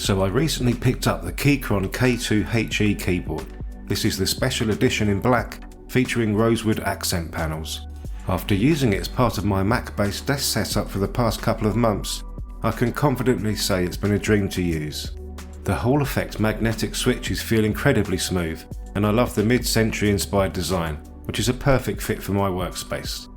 So I recently picked up the Keychron K2 HE keyboard. This is the special edition in black, featuring rosewood accent panels. After using it as part of my Mac-based desk setup for the past couple of months, I can confidently say it's been a dream to use. The Hall effect magnetic switches feel incredibly smooth, and I love the mid-century inspired design, which is a perfect fit for my workspace.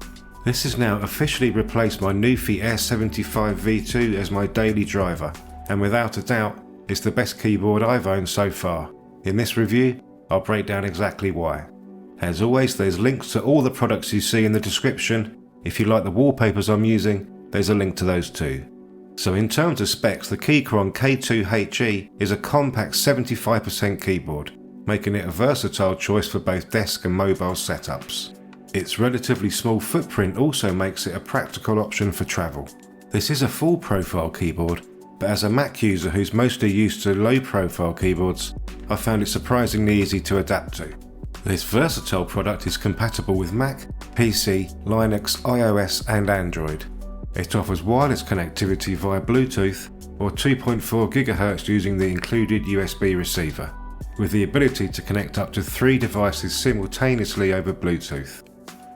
This has now officially replaced my Nuphy Air75 V2 as my daily driver, and without a doubt, it's the best keyboard I've owned so far. In this review, I'll break down exactly why. As always, there's links to all the products you see in the description. If you like the wallpapers I'm using, there's a link to those too. So in terms of specs, the Keychron K2 HE is a compact 75% keyboard, making it a versatile choice for both desk and mobile setups. Its relatively small footprint also makes it a practical option for travel. This is a full profile keyboard, but as a Mac user who's mostly used to low profile keyboards, I found it surprisingly easy to adapt to. This versatile product is compatible with Mac, PC, Linux, iOS and Android. It offers wireless connectivity via Bluetooth or 2.4 GHz using the included USB receiver, with the ability to connect up to 3 devices simultaneously over Bluetooth.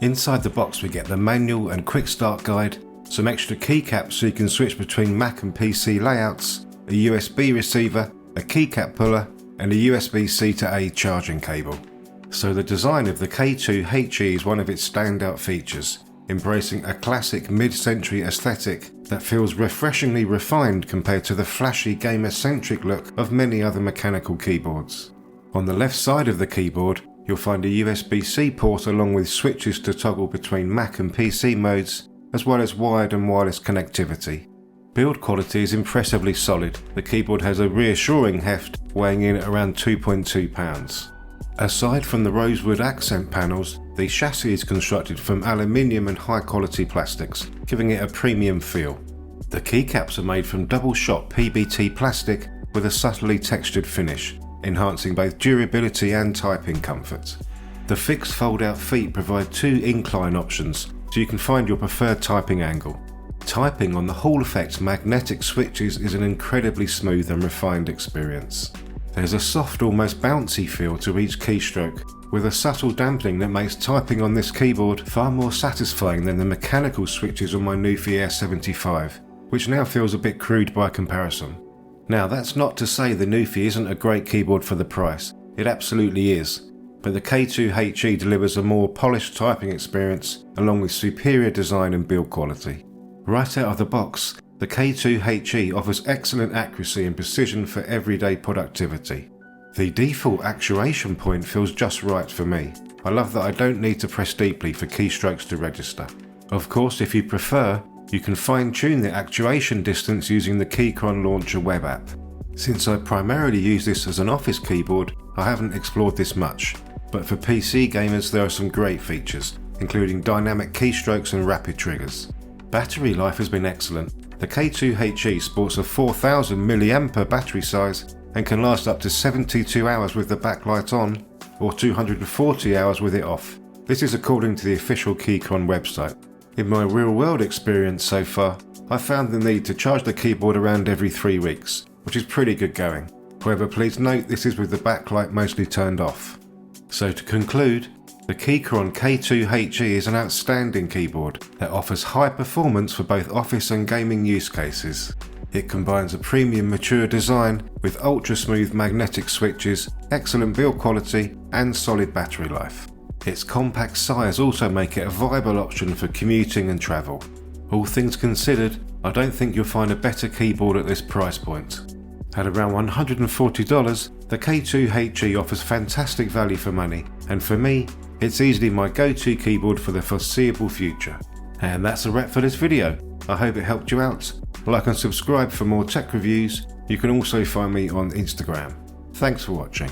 Inside the box we get the manual and quick start guide, some extra keycaps so you can switch between Mac and PC layouts, a USB receiver, a keycap puller and a USB-C to A charging cable. So the design of the K2 HE is one of its standout features, embracing a classic mid-century aesthetic that feels refreshingly refined compared to the flashy gamer-centric look of many other mechanical keyboards. On the left side of the keyboard, you'll find a USB-C port along with switches to toggle between Mac and PC modes, as well as wired and wireless connectivity. Build quality is impressively solid. The keyboard has a reassuring heft, weighing in at around 2.2 pounds. Aside from the rosewood accent panels, the chassis is constructed from aluminium and high quality plastics, giving it a premium feel. The keycaps are made from double-shot PBT plastic with a subtly textured finish, enhancing both durability and typing comfort. The fixed fold-out feet provide 2 incline options, so you can find your preferred typing angle. Typing on the Hall effect magnetic switches is an incredibly smooth and refined experience. There's a soft, almost bouncy feel to each keystroke, with a subtle dampening that makes typing on this keyboard far more satisfying than the mechanical switches on my Nuphy Air75, which now feels a bit crude by comparison. Now that's not to say the Nuphy isn't a great keyboard for the price, it absolutely is, but the K2 HE delivers a more polished typing experience along with superior design and build quality. Right out of the box, the K2 HE offers excellent accuracy and precision for everyday productivity. The default actuation point feels just right for me. I love that I don't need to press deeply for keystrokes to register. Of course, if you prefer, you can fine-tune the actuation distance using the Keychron Launcher web app. Since I primarily use this as an office keyboard, I haven't explored this much, but for PC gamers there are some great features, including dynamic keystrokes and rapid triggers. Battery life has been excellent. The K2 HE sports a 4000 mAh battery size and can last up to 72 hours with the backlight on, or 240 hours with it off. This is according to the official Keychron website. In my real-world experience so far, I found the need to charge the keyboard around every 3 weeks, which is pretty good going. However, please note this is with the backlight mostly turned off. So to conclude, the Keychron K2 HE is an outstanding keyboard that offers high performance for both office and gaming use cases. It combines a premium mature design with ultra-smooth magnetic switches, excellent build quality and solid battery life. Its compact size also make it a viable option for commuting and travel. All things considered, I don't think you'll find a better keyboard at this price point. At around $140, the K2 HE offers fantastic value for money, and for me, it's easily my go-to keyboard for the foreseeable future. And that's a wrap for this video. I hope it helped you out. Like and subscribe for more tech reviews. You can also find me on Instagram. Thanks for watching.